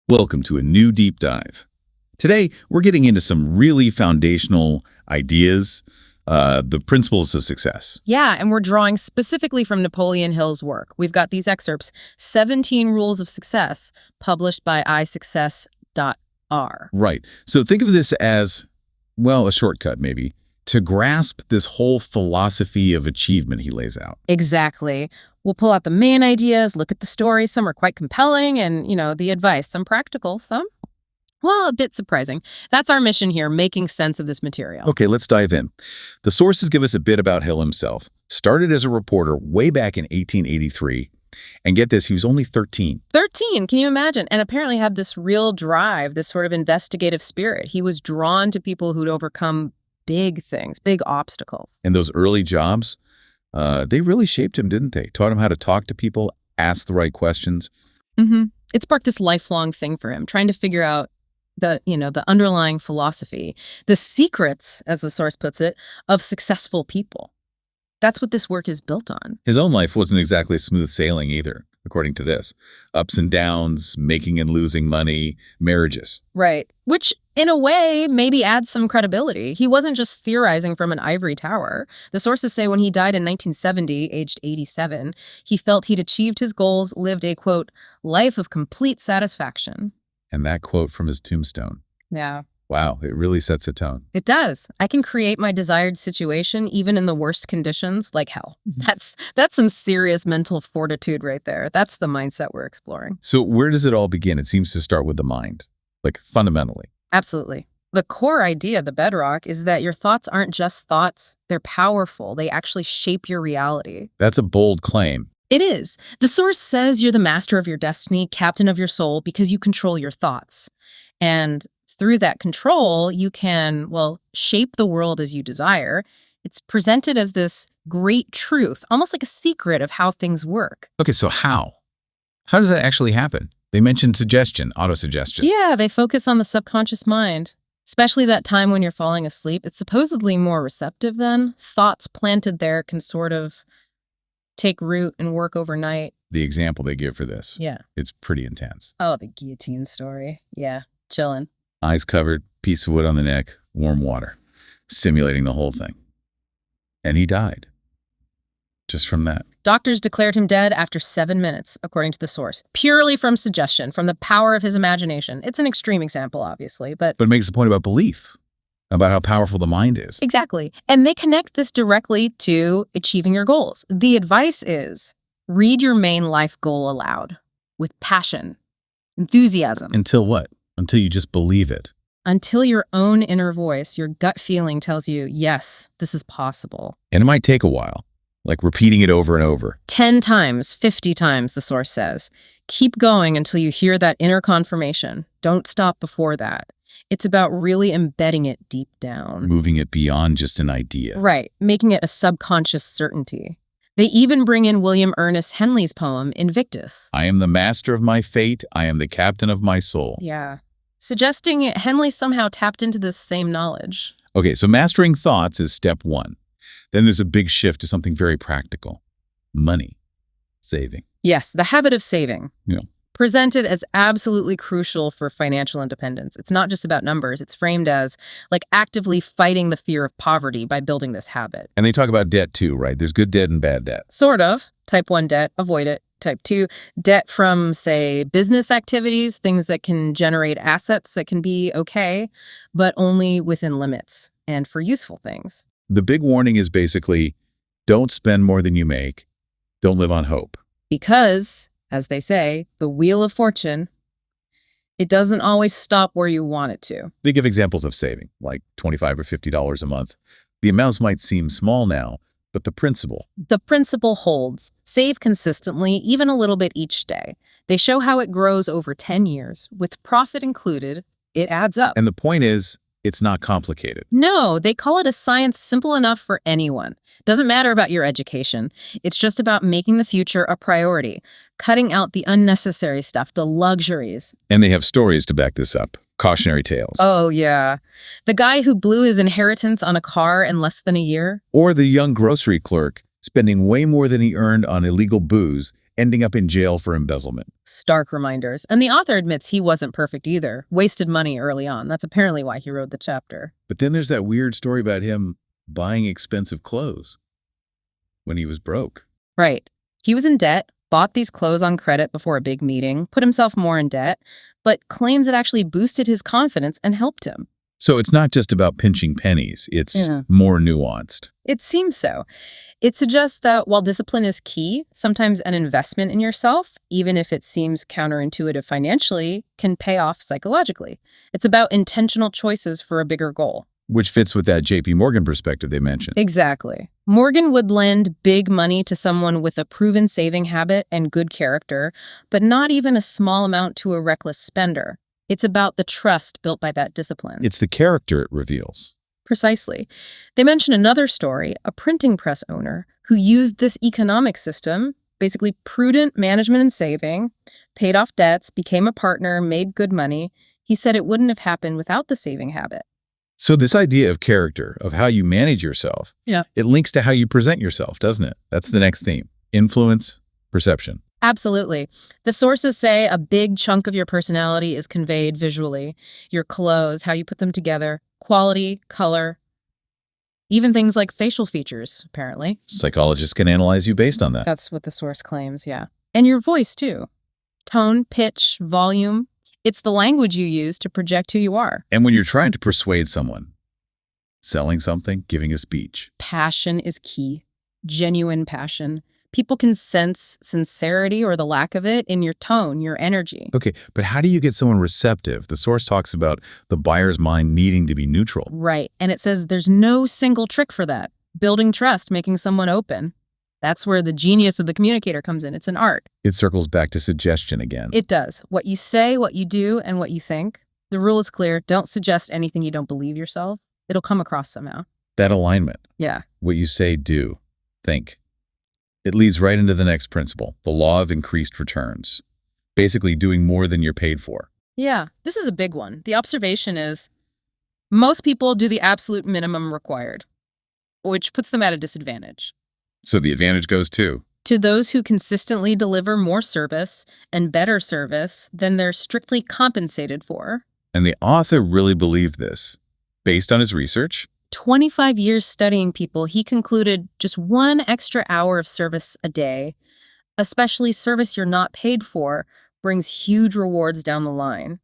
Welcome to a new deep dive. Today, we're getting into some really foundational ideas, the principles of success. Yeah, and we're drawing specifically from Napoleon Hill's work. We've got these excerpts, 17 Rules of Success, published by iSuccess.r. Right. So think of this as, well, a shortcut maybe, to grasp this whole philosophy of achievement he lays out. Exactly. We'll pull out the main ideas, look at the stories. Some are quite compelling, and, the advice, some practical, some, well, a bit surprising. That's our mission here, making sense of this material. Okay, let's dive in. The sources give us a bit about Hill himself. Started as a reporter way back in 1883. And get this, he was only 13. 13, can you imagine? And apparently had this real drive, this sort of investigative spirit. He was drawn to people who'd overcome big things, big obstacles. And those early jobs, they really shaped him, didn't they? Taught him how to talk to people, ask the right questions. It sparked this lifelong thing for him, trying to figure out the underlying philosophy, the secrets, as the source puts it, of successful people. That's what this work is built on. His own life wasn't exactly smooth sailing either, according to this. Ups and downs, making and losing money, marriages. Right. Which, in a way, maybe adds some credibility. He wasn't just theorizing from an ivory tower. The sources say when he died in 1970, aged 87, he felt he'd achieved his goals, lived a, quote, life of complete satisfaction. And that quote from his tombstone. Yeah. Wow, it really sets a tone. It does. I can create my desired situation even in the worst conditions, like hell. That's some serious mental fortitude right there. That's the mindset we're exploring. So where does it all begin? It seems to start with the mind, like fundamentally. Absolutely. The core idea, the bedrock, is that your thoughts aren't just thoughts. They're powerful. They actually shape your reality. That's a bold claim. It is. The source says you're the master of your destiny, captain of your soul, because you control your thoughts. And through that control, you can, shape the world as you desire. It's presented as this great truth, almost like a secret of how things work. Okay, so how? How does that actually happen? They mentioned suggestion, autosuggestion. Yeah, they focus on the subconscious mind, especially that time when you're falling asleep. It's supposedly more receptive then. Thoughts planted there can sort of take root and work overnight. The example they give for this. Yeah. It's pretty intense. Oh, the guillotine story. Yeah, chillin'. Eyes covered, piece of wood on the neck, warm water, simulating the whole thing. And he died. Just from that. Doctors declared him dead after 7 minutes, according to the source, purely from suggestion, from the power of his imagination. It's an extreme example, obviously, but it makes a point about belief, about how powerful the mind is. Exactly. And they connect this directly to achieving your goals. The advice is, read your main life goal aloud, with passion, enthusiasm. Until what? Until you just believe it. Until your own inner voice, your gut feeling tells you, yes, this is possible. And it might take a while, like repeating it over and over. 10 times, 50 times, the source says. Keep going until you hear that inner confirmation. Don't stop before that. It's about really embedding it deep down. Moving it beyond just an idea. Right, making it a subconscious certainty. They even bring in William Ernest Henley's poem, Invictus. I am the master of my fate. I am the captain of my soul. Yeah. Suggesting Henley somehow tapped into this same knowledge. Okay, so mastering thoughts is step one. Then there's a big shift to something very practical. Money. Saving. Yes, the habit of saving. Yeah. Presented as absolutely crucial for financial independence. It's not just about numbers. It's framed as like actively fighting the fear of poverty by building this habit. And they talk about debt too, right? There's good debt and bad debt. Sort of. Type 1 debt, avoid it. Type 2, debt from, say, business activities, things that can generate assets that can be okay, but only within limits and for useful things. The big warning is basically, don't spend more than you make. Don't live on hope. Because, as they say, the wheel of fortune, it doesn't always stop where you want it to. They give examples of saving, like $25 or $50 a month. The amounts might seem small now, but the principle holds. Save consistently, even a little bit each day. They show how it grows over 10 years. With profit included, it adds up. And the point is, it's not complicated. No, they call it a science simple enough for anyone. Doesn't matter about your education. It's just about making the future a priority, cutting out the unnecessary stuff, the luxuries. And they have stories to back this up. Cautionary tales. Oh, yeah. The guy who blew his inheritance on a car in less than a year. Or the young grocery clerk spending way more than he earned on illegal booze ending up in jail for embezzlement. Stark reminders. And the author admits he wasn't perfect either. Wasted money early on. That's apparently why he wrote the chapter. But then there's that weird story about him buying expensive clothes when he was broke. Right. He was in debt, bought these clothes on credit before a big meeting, put himself more in debt, but claims it actually boosted his confidence and helped him. So it's not just about pinching pennies. It's more nuanced. It seems so. It suggests that while discipline is key, sometimes an investment in yourself, even if it seems counterintuitive financially, can pay off psychologically. It's about intentional choices for a bigger goal. Which fits with that J.P. Morgan perspective they mentioned. Exactly. Morgan would lend big money to someone with a proven saving habit and good character, but not even a small amount to a reckless spender. It's about the trust built by that discipline. It's the character it reveals. Precisely. They mention another story, a printing press owner who used this economic system, basically prudent management and saving, paid off debts, became a partner, made good money. He said it wouldn't have happened without the saving habit. So this idea of character, of how you manage yourself, it links to how you present yourself, doesn't it? That's the next theme. Influence, perception. Absolutely. The sources say a big chunk of your personality is conveyed visually. Your clothes, how you put them together, quality, color, even things like facial features, apparently. Psychologists can analyze you based on that. That's what the source claims, yeah. And your voice, too. Tone, pitch, volume. It's the language you use to project who you are. And when you're trying to persuade someone, selling something, giving a speech. Passion is key. Genuine passion. People can sense sincerity or the lack of it in your tone, your energy. Okay, but how do you get someone receptive? The source talks about the buyer's mind needing to be neutral. Right, and it says there's no single trick for that. Building trust, making someone open. That's where the genius of the communicator comes in. It's an art. It circles back to suggestion again. It does. What you say, what you do, and what you think. The rule is clear. Don't suggest anything you don't believe yourself. It'll come across somehow. That alignment. Yeah. What you say, do, think. It leads right into the next principle, the law of increased returns. Basically doing more than you're paid for. Yeah, this is a big one. The observation is most people do the absolute minimum required, which puts them at a disadvantage. So the advantage goes to those who consistently deliver more service and better service than they're strictly compensated for. And the author really believed this. Based on his research, 25 years studying people, he concluded just 1 extra hour of service a day, especially service you're not paid for, brings huge rewards down the line.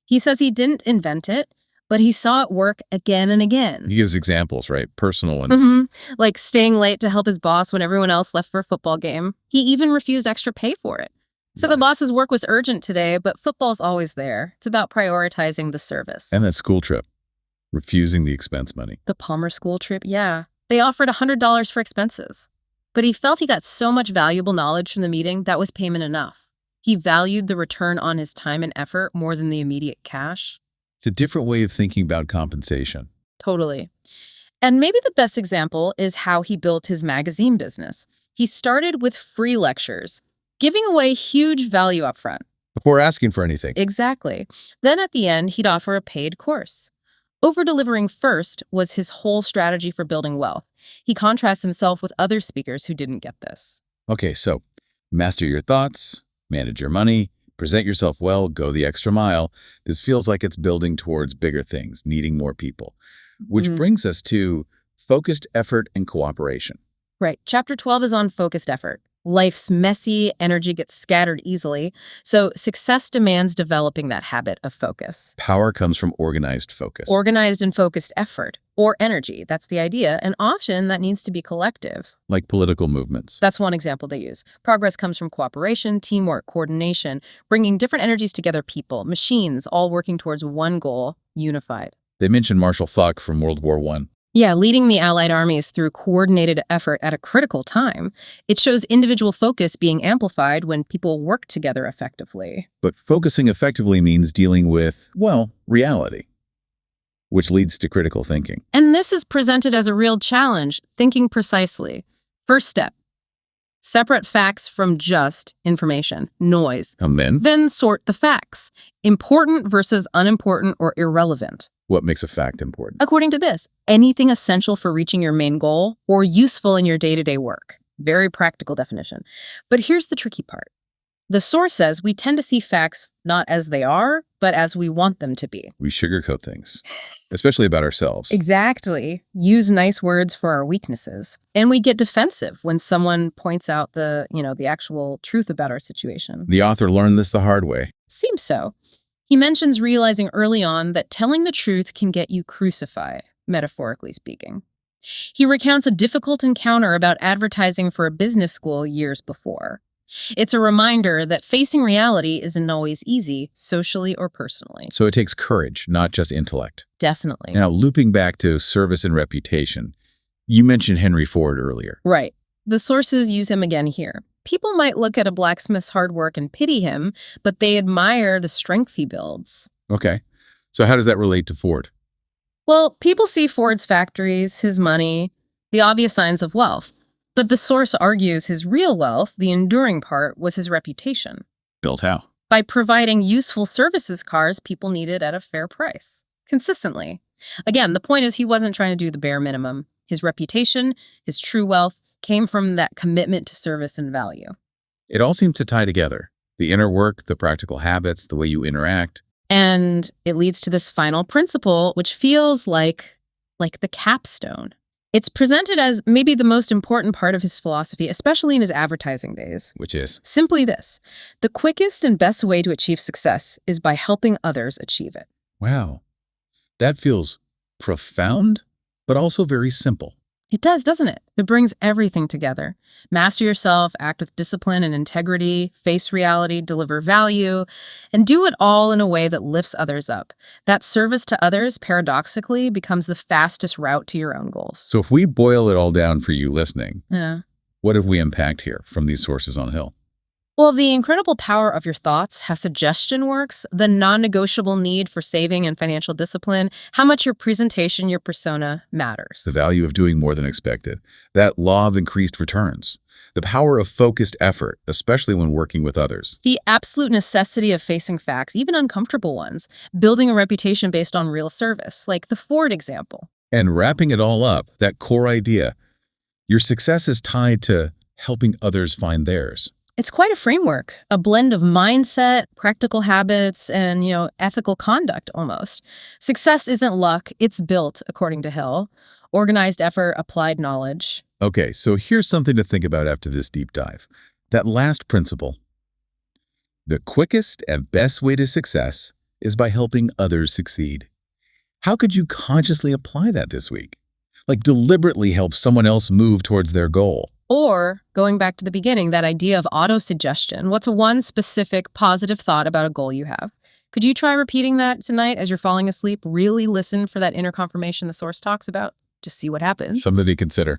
He says he didn't invent it, but he saw it work again and again. He gives examples, right? Personal ones. Like staying late to help his boss when everyone else left for a football game. He even refused extra pay for it. So the boss's work was urgent today, but football's always there. It's about prioritizing the service. And that school trip. Refusing the expense money. The Palmer school trip, yeah. They offered $100 for expenses. But he felt he got so much valuable knowledge from the meeting that was payment enough. He valued the return on his time and effort more than the immediate cash. It's a different way of thinking about compensation. Totally. And maybe the best example is how he built his magazine business. He started with free lectures, giving away huge value up front. Before asking for anything. Exactly. Then at the end, he'd offer a paid course. Over-delivering first was his whole strategy for building wealth. He contrasts himself with other speakers who didn't get this. Okay, so master your thoughts, manage your money, present yourself well, go the extra mile. This feels like it's building towards bigger things, needing more people. Which brings us to focused effort and cooperation. Right. Chapter 12 is on focused effort. Life's messy, energy gets scattered easily, so success demands developing that habit of focus. Power comes from organized focus. Organized and focused effort, or energy, that's the idea, and often that needs to be collective. Like political movements. That's one example they use. Progress comes from cooperation, teamwork, coordination, bringing different energies together, people, machines, all working towards one goal, unified. They mentioned Marshal Foch from World War I. Yeah, leading the Allied armies through coordinated effort at a critical time. It shows individual focus being amplified when people work together effectively. But focusing effectively means dealing with, well, reality, which leads to critical thinking. And this is presented as a real challenge, thinking precisely. First step, separate facts from just information, noise. And Then sort the facts, important versus unimportant or irrelevant. What makes a fact important? According to this, anything essential for reaching your main goal or useful in your day-to-day work. Very practical definition. But here's the tricky part. The source says we tend to see facts not as they are, but as we want them to be. We sugarcoat things, especially about ourselves. Exactly. Use nice words for our weaknesses. And we get defensive when someone points out the actual truth about our situation. The author learned this the hard way. Seems so. He mentions realizing early on that telling the truth can get you crucified, metaphorically speaking. He recounts a difficult encounter about advertising for a business school years before. It's a reminder that facing reality isn't always easy, socially or personally. So it takes courage, not just intellect. Definitely. Now, looping back to service and reputation, you mentioned Henry Ford earlier. Right. The sources use him again here. People might look at a blacksmith's hard work and pity him, but they admire the strength he builds. Okay. So how does that relate to Ford? Well, people see Ford's factories, his money, the obvious signs of wealth. But the source argues his real wealth, the enduring part, was his reputation. Built how? By providing useful services cars people needed at a fair price, consistently. Again, the point is he wasn't trying to do the bare minimum. His reputation, his true wealth, came from that commitment to service and value. It all seems to tie together. The inner work, the practical habits, the way you interact. And it leads to this final principle, which feels like the capstone. It's presented as maybe the most important part of his philosophy, especially in his advertising days. Which is? Simply this: the quickest and best way to achieve success is by helping others achieve it. Wow. That feels profound, but also very simple. It does, doesn't it? It brings everything together. Master yourself, act with discipline and integrity, face reality, deliver value, and do it all in a way that lifts others up. That service to others, paradoxically, becomes the fastest route to your own goals. So if we boil it all down for you listening, Yeah. what have we unpacked here from these sources on Hill? Well, the incredible power of your thoughts, how suggestion works, the non-negotiable need for saving and financial discipline, how much your presentation, your persona matters. The value of doing more than expected. That law of increased returns. The power of focused effort, especially when working with others. The absolute necessity of facing facts, even uncomfortable ones, building a reputation based on real service, like the Ford example. And wrapping it all up, that core idea. Your success is tied to helping others find theirs. It's quite a framework, a blend of mindset, practical habits, and, ethical conduct almost. Success isn't luck, it's built, according to Hill. Organized effort, applied knowledge. Okay, so here's something to think about after this deep dive. That last principle. The quickest and best way to success is by helping others succeed. How could you consciously apply that this week? Like deliberately help someone else move towards their goal. Or, going back to the beginning, that idea of auto-suggestion. What's one specific positive thought about a goal you have? Could you try repeating that tonight as you're falling asleep? Really listen for that inner confirmation the source talks about. Just see what happens. Something to consider.